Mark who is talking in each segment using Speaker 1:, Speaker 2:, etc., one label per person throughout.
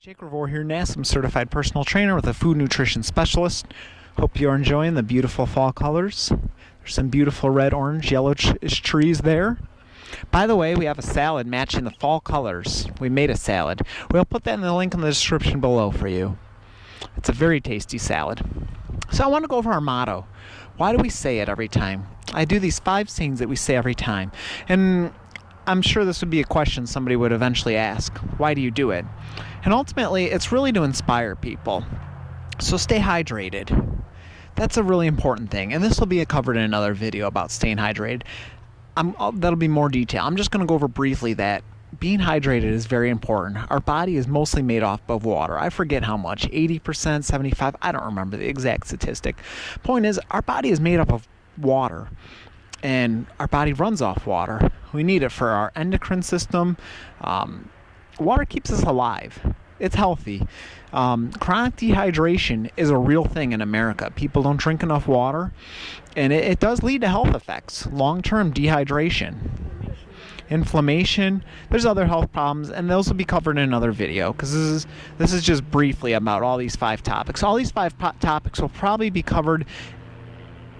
Speaker 1: Jake Revore here, NASM certified personal trainer with a food nutrition specialist. Hope you're enjoying the beautiful fall colors. There's some beautiful red, orange, yellowish trees there. By the way, we have a salad matching the fall colors. We made a salad. We'll put that in the link in the description below for you. It's a very tasty salad. So I want to go over our motto. Why do we say it every time? I do these 5 sayings that we say every time. And I'm sure this would be a question somebody would eventually ask. Why do you do it? And ultimately, it's really to inspire people. So stay hydrated. That's a really important thing. And this will be covered in another video about staying hydrated. That'll be more detail. I'm just going to go over briefly that being hydrated is very important. Our body is mostly made off of water. I forget how much, 80%, 75%, I don't remember the exact statistic. Point is, our body is made up of water. And our body runs off water. We need it for our endocrine system. Water keeps us alive. It's healthy. Chronic dehydration is a real thing in America. People don't drink enough water, and it does lead to health effects. Long-term dehydration, inflammation. There's other health problems, and those will be covered in another video because this is just briefly about all these 5 topics. All these 5 topics will probably be covered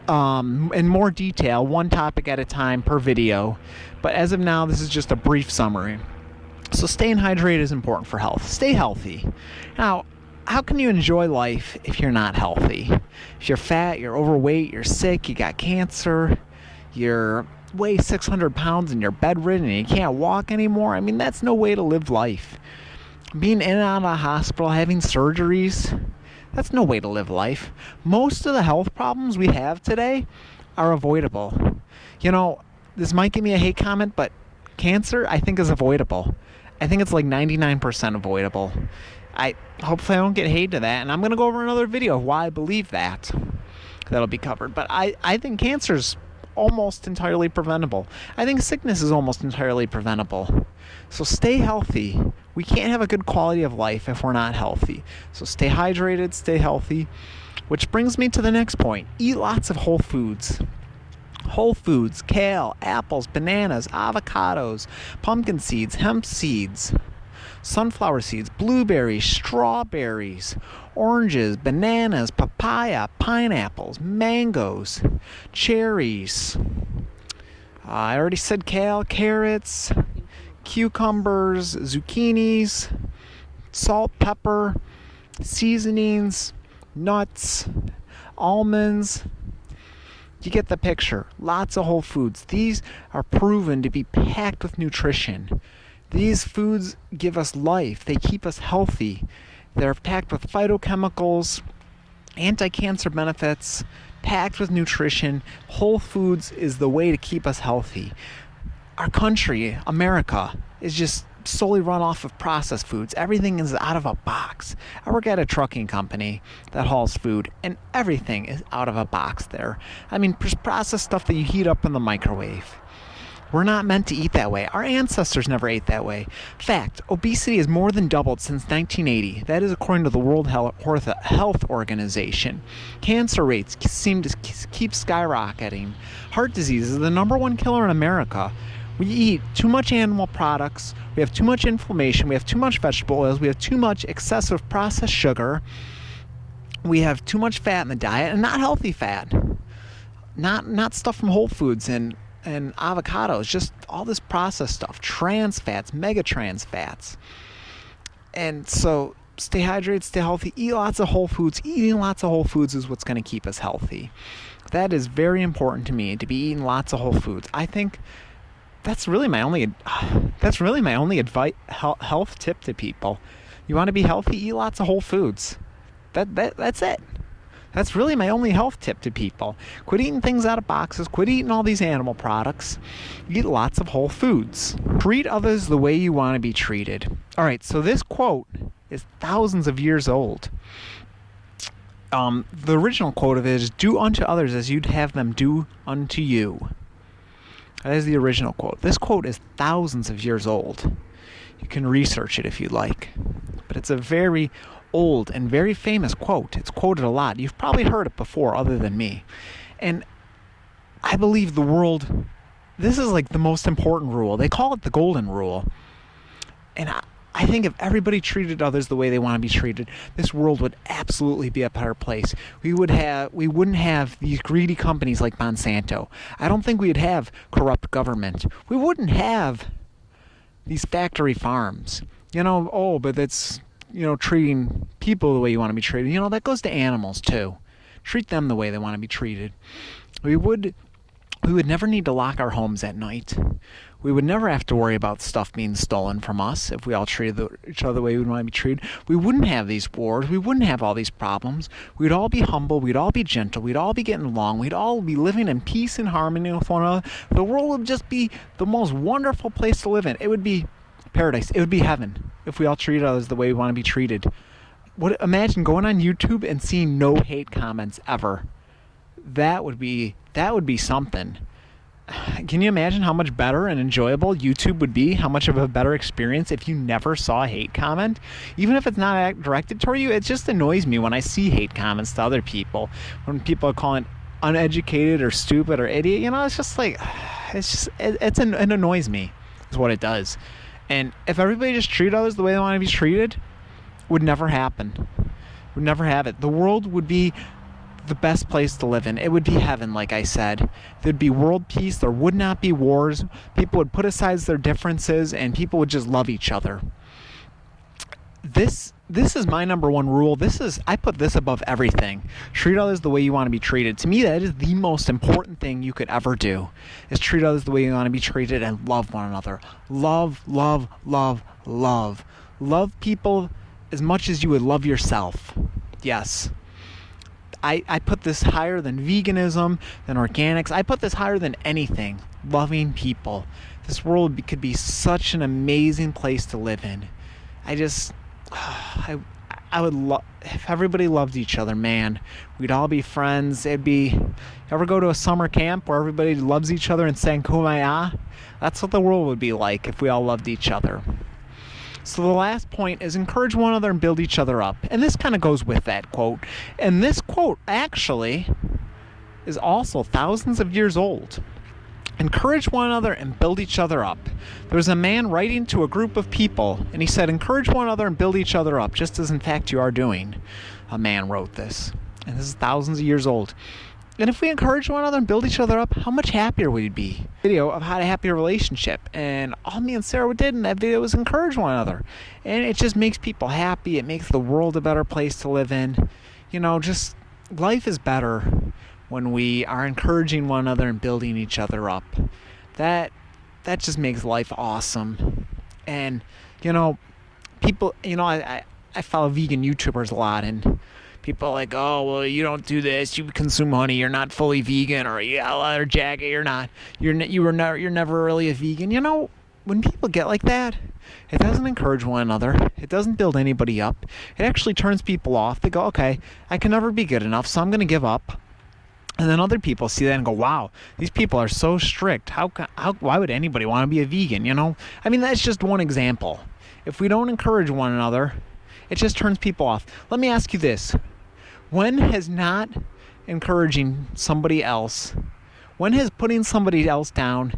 Speaker 1: in more detail, one topic at a time per video. But as of now, this is just a brief summary. So staying hydrated is important for health. Stay healthy. Now, how can you enjoy life if you're not healthy? If you're fat, you're overweight, you're sick, you got cancer, you're weigh 600 pounds and you're bedridden and you can't walk anymore, I mean, that's no way to live life. Being in and out of the hospital, having surgeries, that's no way to live life. Most of the health problems we have today are avoidable. You know, this might give me a hate comment, but cancer, I think, is avoidable. I think it's like 99% avoidable. Hopefully I don't get hate to that, and I'm going to go over another video of why I believe that. That'll be covered. But I think cancer's almost entirely preventable. I think sickness is almost entirely preventable. So stay healthy. We can't have a good quality of life if we're not healthy. So stay hydrated, stay healthy. Which brings me to the next point. Eat lots of whole foods. Whole foods, kale, apples, bananas, avocados, pumpkin seeds, hemp seeds, sunflower seeds, blueberries, strawberries, oranges, bananas, papaya, pineapples, mangoes, cherries. I already said kale, carrots, cucumbers, zucchinis, salt, pepper, seasonings, nuts, almonds. You get the picture. Lots of whole foods. These are proven to be packed with nutrition. These foods give us life. They keep us healthy. They're packed with phytochemicals, anti-cancer benefits, packed with nutrition. Whole foods is the way to keep us healthy. Our country, America, is just solely run off of processed foods. Everything is out of a box. I work at a trucking company that hauls food, and everything is out of a box there. I mean, processed stuff that you heat up in the microwave. We're not meant to eat that way. Our ancestors never ate that way. Fact, obesity has more than doubled since 1980. That is according to the World Health Organization. Cancer rates seem to keep skyrocketing. Heart disease is the #1 killer in America. We eat too much animal products, we have too much inflammation, we have too much vegetable oils, we have too much excessive processed sugar, we have too much fat in the diet, and not healthy fat. Not stuff from Whole Foods and avocados, just all this processed stuff, trans fats, mega trans fats. And so stay hydrated, stay healthy, eat lots of whole foods. Eating lots of whole foods is what's going to keep us healthy. That is very important to me, to be eating lots of whole foods. I think that's really my only advice, health tip to people. You want to be healthy, eat lots of whole foods. That's it. That's really my only health tip to people. Quit eating things out of boxes. Quit eating all these animal products. Eat lots of whole foods. Treat others the way you want to be treated. All right, so this quote is thousands of years old. The original quote of it is, "Do unto others as you'd have them do unto you." That is the original quote. This quote is thousands of years old. You can research it if you like. But it's a very old and very famous quote. It's quoted a lot. You've probably heard it before other than me. And I believe this is like the most important rule. They call it the golden rule. And I think if everybody treated others the way they want to be treated, this world would absolutely be a better place. We wouldn't have these greedy companies like Monsanto. I don't think we'd have corrupt government. We wouldn't have these factory farms. But it's, treating people the way you want to be treated. That goes to animals too. Treat them the way they want to be treated. We would never need to lock our homes at night. We would never have to worry about stuff being stolen from us if we all treated each other the way we would want to be treated. We wouldn't have these wars. We wouldn't have all these problems. We'd all be humble. We'd all be gentle. We'd all be getting along. We'd all be living in peace and harmony with one another. The world would just be the most wonderful place to live in. It would be paradise. It would be heaven if we all treated others the way we want to be treated. Imagine going on YouTube and seeing no hate comments ever. That would be something. Can you imagine how much better and enjoyable YouTube would be? How much of a better experience if you never saw a hate comment? Even if it's not directed toward you, it just annoys me when I see hate comments to other people. When people are calling uneducated or stupid or idiot, it's just like, it annoys me, is what it does. And if everybody just treated others the way they want to be treated, would never happen. Would never have it. The world would be the best place to live in. It would be heaven, like I said. There'd be world peace. There would not be wars. People would put aside their differences, and people would just love each other. This is my number one rule. I put this above everything. Treat others the way you want to be treated. To me, that is the most important thing you could ever do, is treat others the way you want to be treated and love one another. Love, love, love, love. Love people as much as you would love yourself. Yes. I put this higher than veganism, than organics. I put this higher than anything. Loving people. This world could be such an amazing place to live in. I would love if everybody loved each other, man. We'd all be friends. Ever go to a summer camp where everybody loves each other and sang Kumbaya? That's what the world would be like if we all loved each other. So the last point is encourage one another and build each other up. And this kind of goes with that quote. And this quote actually is also thousands of years old. Encourage one another and build each other up. There was a man writing to a group of people, and he said, encourage one another and build each other up, just as in fact you are doing. A man wrote this. And this is thousands of years old. And if we encourage one another and build each other up, how much happier would we be? Video of how to have a relationship. And all me and Sarah did in that video was encourage one another. And it just makes people happy. It makes the world a better place to live in. Just life is better when we are encouraging one another and building each other up. That just makes life awesome. And, people, I follow vegan YouTubers a lot, and people are like, oh, well, you don't do this. You consume honey. You're not fully vegan. Or leather jacket. You're not. You're never really a vegan. When people get like that, it doesn't encourage one another. It doesn't build anybody up. It actually turns people off. They go, okay, I can never be good enough, so I'm going to give up. And then other people see that and go, wow, these people are so strict. Why would anybody want to be a vegan? That's just one example. If we don't encourage one another, it just turns people off. Let me ask you this. When has not encouraging somebody else, when has putting somebody else down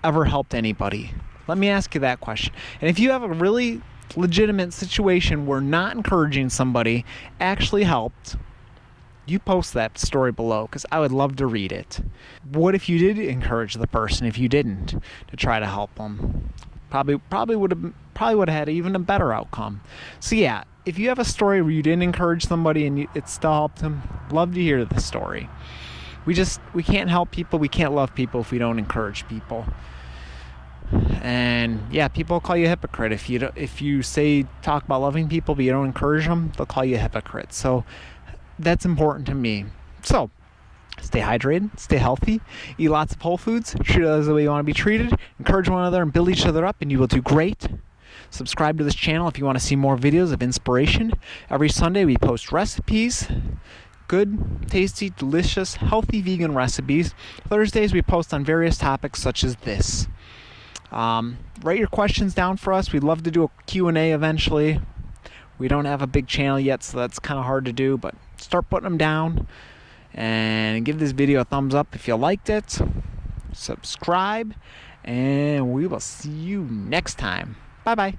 Speaker 1: ever helped anybody? Let me ask you that question. And if you have a really legitimate situation where not encouraging somebody actually helped, you post that story below, because I would love to read it. What if you did encourage the person, if you didn't, to try to help them? Probably would have had even a better outcome. So yeah, if you have a story where you didn't encourage somebody and it still helped them, love to hear the story. We can't help people, we can't love people if we don't encourage people. And yeah, people call you a hypocrite if you talk about loving people but you don't encourage them. They'll call you a hypocrite. So that's important to me. So stay hydrated, stay healthy, eat lots of whole foods, treat others the way you want to be treated, encourage one another and build each other up, and you will do great. Subscribe to this channel if you want to see more videos of inspiration. Every Sunday we post recipes, good, tasty, delicious, healthy vegan recipes. Thursdays we post on various topics such as this. Write your questions down for us. We'd love to do a Q&A eventually. We don't have a big channel yet, so that's kind of hard to do, but start putting them down. And give this video a thumbs up if you liked it. Subscribe, and we will see you next time. Bye-bye.